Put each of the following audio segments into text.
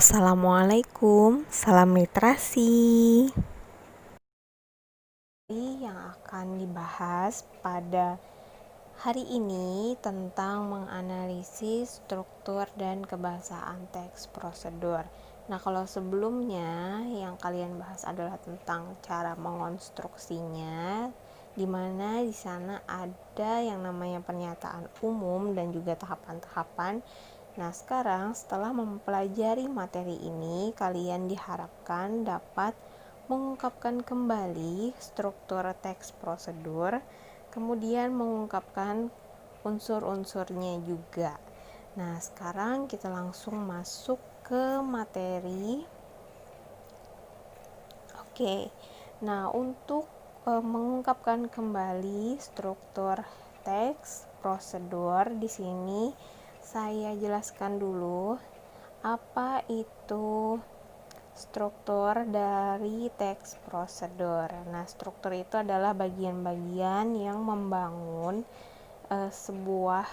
Assalamualaikum, salam literasi. Yang akan dibahas pada hari ini tentang menganalisis struktur dan kebahasaan teks prosedur. Nah, kalau sebelumnya yang kalian bahas adalah tentang cara mengonstruksinya, di mana di sana ada yang namanya pernyataan umum dan juga tahapan-tahapan. Nah, sekarang setelah mempelajari materi ini, kalian diharapkan dapat mengungkapkan kembali struktur teks prosedur, kemudian mengungkapkan unsur-unsurnya juga. Nah, sekarang kita langsung masuk ke materi. Oke. Nah, untuk mengungkapkan kembali struktur teks prosedur di sini saya jelaskan dulu apa itu struktur dari teks prosedur. Nah, struktur itu adalah bagian-bagian yang membangun sebuah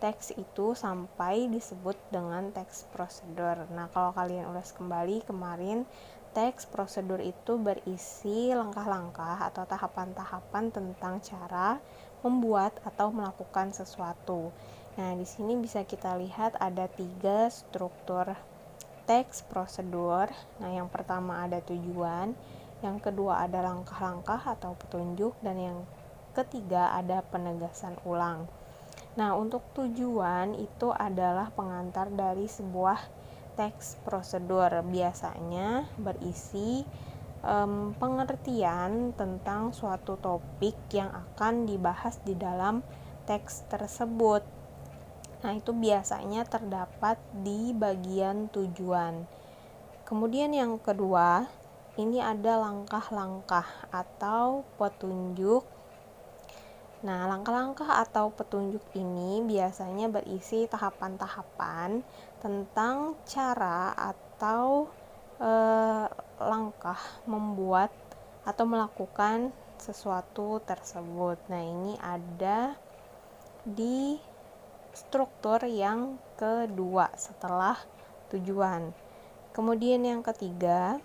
teks itu sampai disebut dengan teks prosedur. Nah, kalau kalian ulas kembali kemarin, teks prosedur itu berisi langkah-langkah atau tahapan-tahapan tentang cara membuat atau melakukan sesuatu. Nah, di sini bisa kita lihat ada 3 struktur teks prosedur. Nah, yang pertama ada tujuan, yang kedua ada langkah-langkah atau petunjuk, dan yang ketiga ada penegasan ulang. Nah, untuk tujuan itu adalah pengantar dari sebuah teks prosedur. Biasanya berisi pengertian tentang suatu topik yang akan dibahas di dalam teks tersebut. Nah, itu biasanya terdapat di bagian tujuan. Kemudian yang kedua, ini ada langkah-langkah atau petunjuk. Nah, langkah-langkah atau petunjuk ini biasanya berisi tahapan-tahapan tentang cara atau langkah membuat atau melakukan sesuatu tersebut. Nah, ini ada di struktur yang kedua setelah tujuan. Kemudian yang ketiga,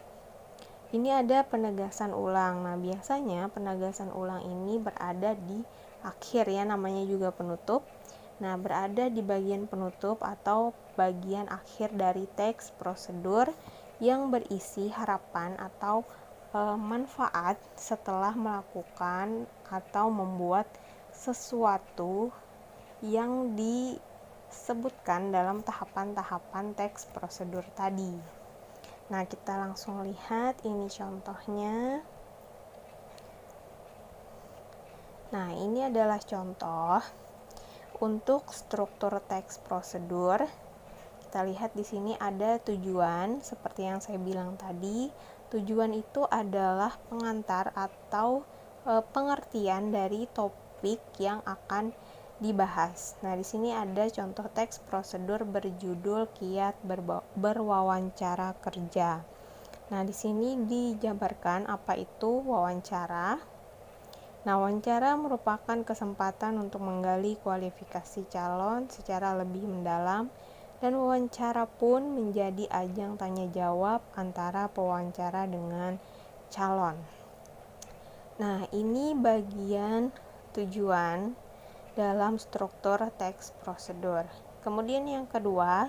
ini ada penegasan ulang. Nah, biasanya penegasan ulang ini berada di akhir, ya, namanya juga penutup. Nah, berada di bagian penutup atau bagian akhir dari teks prosedur yang berisi harapan atau manfaat setelah melakukan atau membuat sesuatu yang disebutkan dalam tahapan-tahapan teks prosedur tadi. Nah, kita langsung lihat ini contohnya. Nah, ini adalah contoh untuk struktur teks prosedur. Kita lihat di sini ada tujuan, seperti yang saya bilang tadi. Tujuan itu adalah pengantar atau pengertian dari topik yang akan dibahas. Nah, di sini ada contoh teks prosedur berjudul Kiat berwawancara kerja. Nah, di sini dijabarkan apa itu wawancara. Nah, wawancara merupakan kesempatan untuk menggali kualifikasi calon secara lebih mendalam, dan wawancara pun menjadi ajang tanya jawab antara pewawancara dengan calon. Nah, ini bagian tujuan dalam struktur teks prosedur. Kemudian yang kedua,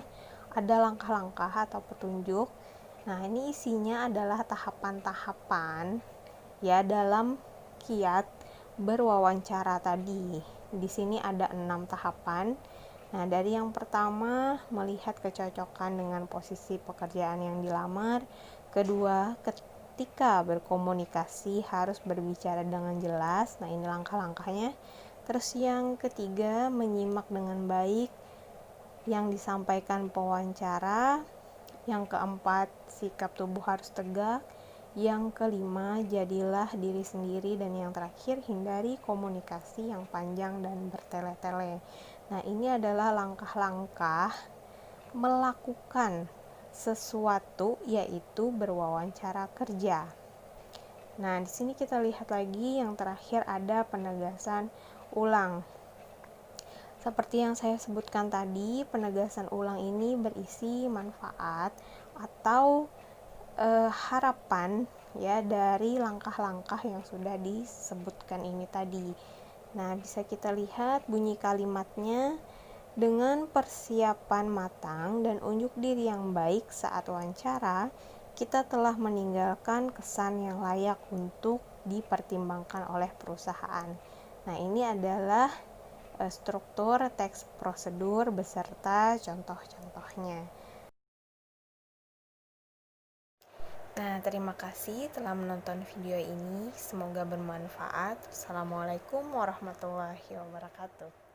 ada langkah-langkah atau petunjuk. Nah, ini isinya adalah tahapan-tahapan, ya, dalam kiat berwawancara tadi. Di sini ada 6 tahapan. Nah, dari yang pertama, melihat kecocokan dengan posisi pekerjaan yang dilamar. Kedua, ketika berkomunikasi harus berbicara dengan jelas. Nah, ini langkah-langkahnya. Terus yang ketiga, menyimak dengan baik yang disampaikan pewawancara. Yang keempat, sikap tubuh harus tegak. Yang kelima, jadilah diri sendiri. Dan yang terakhir, hindari komunikasi yang panjang dan bertele-tele. Nah, ini adalah langkah-langkah melakukan sesuatu, yaitu berwawancara kerja. Nah, di sini kita lihat lagi yang terakhir ada penegasan ulang. Seperti yang saya sebutkan tadi, penegasan ulang ini berisi manfaat atau harapan ya dari langkah-langkah yang sudah disebutkan ini tadi. Nah, bisa kita lihat bunyi kalimatnya, dengan persiapan matang dan unjuk diri yang baik saat wawancara, kita telah meninggalkan kesan yang layak untuk dipertimbangkan oleh perusahaan. Nah, ini adalah struktur teks prosedur beserta contoh-contohnya. Nah, terima kasih telah menonton video ini. Semoga bermanfaat. Assalamualaikum warahmatullahi wabarakatuh.